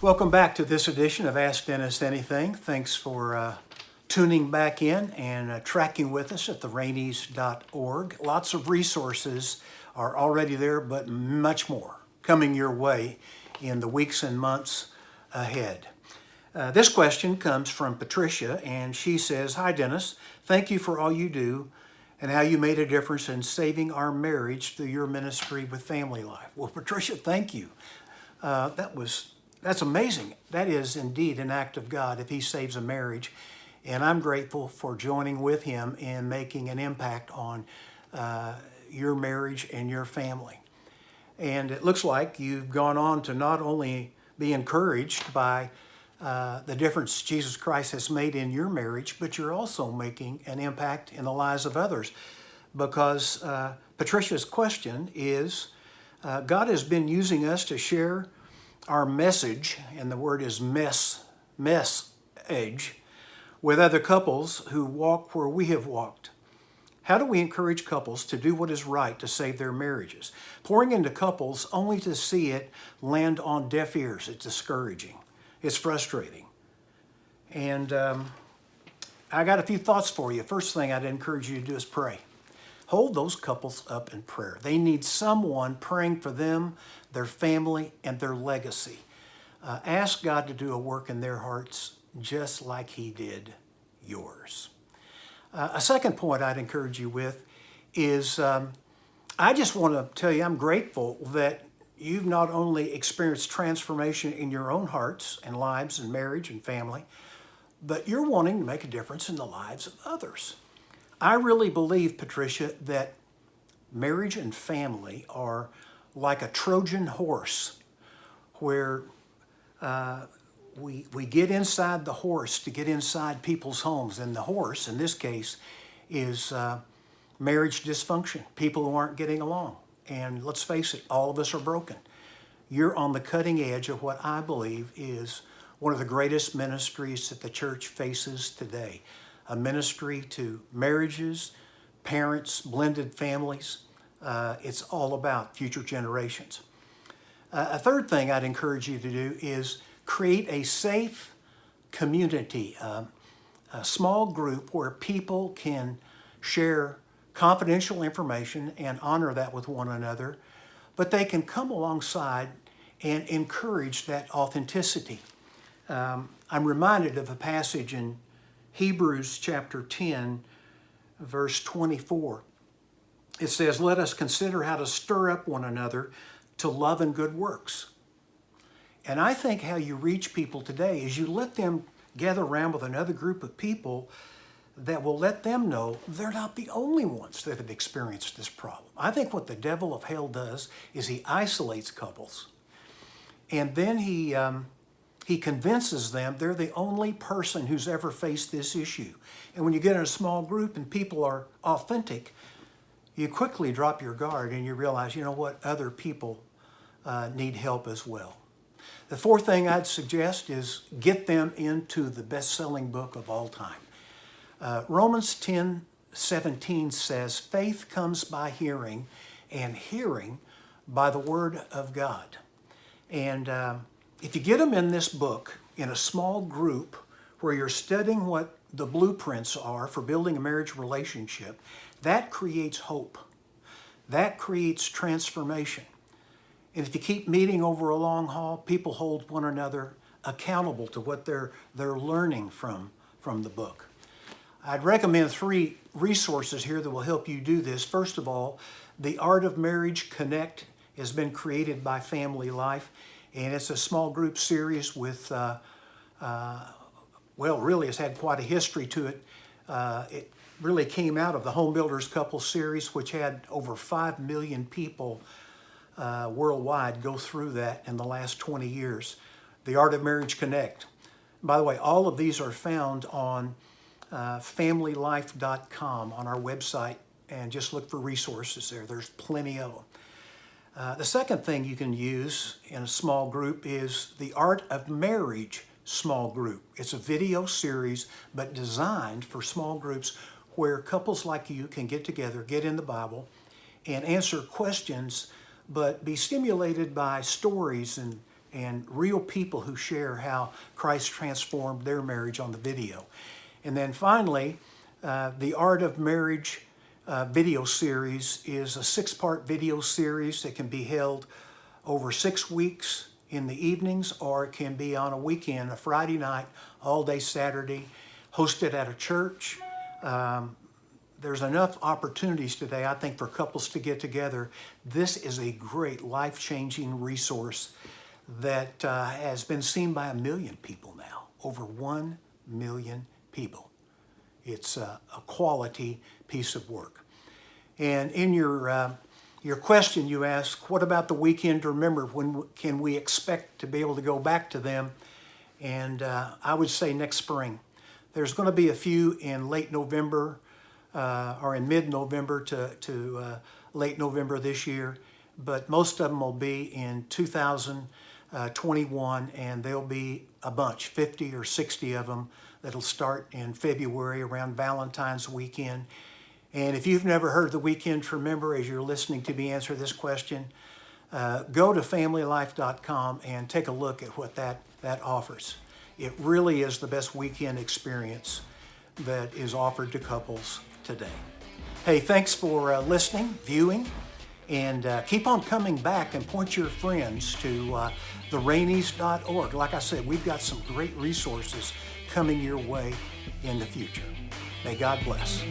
Welcome back to this edition of Ask Dennis Anything. Thanks for tuning back in and tracking with us at therainies.org. Lots of resources are already there, but much more coming your way in the weeks and months ahead. This question comes from Patricia, and she says, "Hi Dennis, thank you for all you do and how you made a difference in saving our marriage through your ministry with Family Life." Well, Patricia, thank you. That's amazing. That is indeed an act of God if He saves a marriage. And I'm grateful for joining with Him in making an impact on your marriage and your family. And it looks like you've gone on to not only be encouraged by the difference Jesus Christ has made in your marriage, but you're also making an impact in the lives of others. Because Patricia's question is, God has been using us to share our message, and the word is message, with other couples who walk where we have walked. How do we encourage couples to do what is right to save their marriages? Pouring into couples only to see it land on deaf ears, it's discouraging. It's frustrating. And I got a few thoughts for you. First thing I'd encourage you to do is pray. Hold those couples up in prayer. They need someone praying for them, their family, and their legacy. Ask God to do a work in their hearts just like He did yours. A second point I'd encourage you with is I just want to tell you I'm grateful that you've not only experienced transformation in your own hearts and lives and marriage and family, but you're wanting to make a difference in the lives of others. I really believe, Patricia, that marriage and family are like a Trojan horse where we get inside the horse to get inside people's homes. And the horse, in this case, is marriage dysfunction, people who aren't getting along. And let's face it, all of us are broken. You're on the cutting edge of what I believe is one of the greatest ministries that the church faces today. A ministry to marriages, parents, blended families. It's all about future generations. A third thing I'd encourage you to do is create a safe community, a small group where people can share confidential information and honor that with one another, but they can come alongside and encourage that authenticity. I'm reminded of a passage in Hebrews chapter 10, verse 24. It says, "Let us consider how to stir up one another to love and good works." And I think how you reach people today is you let them gather around with another group of people that will let them know they're not the only ones that have experienced this problem. I think what the devil of hell does is he isolates couples, and then he convinces them they're the only person who's ever faced this issue. And when you get in a small group and people are authentic, you quickly drop your guard and you realize, you know what, other people need help as well. The fourth thing I'd suggest is get them into the best-selling book of all time. Romans 10:17 says, "Faith comes by hearing, and hearing by the word of God." And if you get them in this book in a small group where you're studying what the blueprints are for building a marriage relationship, that creates hope. That creates transformation. And if you keep meeting over a long haul, people hold one another accountable to what they're learning from the book. I'd recommend 3 resources here that will help you do this. First of all, The Art of Marriage Connect has been created by Family Life, and it's a small group series with, really it's had quite a history to it. It really came out of the Home Builders Couple series, which had over 5 million people worldwide go through that in the last 20 years. The Art of Marriage Connect. By the way, all of these are found on familylife.com on our website, and just look for resources there. There's plenty of them. The second thing you can use in a small group is the Art of Marriage Small Group. It's a video series, but designed for small groups where couples like you can get together, get in the Bible, and answer questions, but be stimulated by stories and and real people who share how Christ transformed their marriage on the video. And then finally, the Art of Marriage video series is a 6-part video series that can be held over 6 weeks in the evenings, or it can be on a weekend, a Friday night, all day Saturday, hosted at a church. There's enough opportunities today, I think, for couples to get together. This is a great life-changing resource that has been seen by 1 million people now, over 1 million people. It's a quality piece of work. And in your question, you asked, what about the weekend to remember? When can we expect to be able to go back to them? And I would say next spring. There's going to be a few in late November or in mid-November to late November this year, but most of them will be in 2021, and there'll be a bunch, 50 or 60 of them, that'll start in February around Valentine's weekend. And if you've never heard the Weekend to Remember as you're listening to me answer this question, go to familylife.com and take a look at what that offers. It really is the best weekend experience that is offered to couples today. Hey, thanks for listening, viewing, and keep on coming back and point your friends to therainies.org. Like I said, we've got some great resources coming your way in the future. May God bless.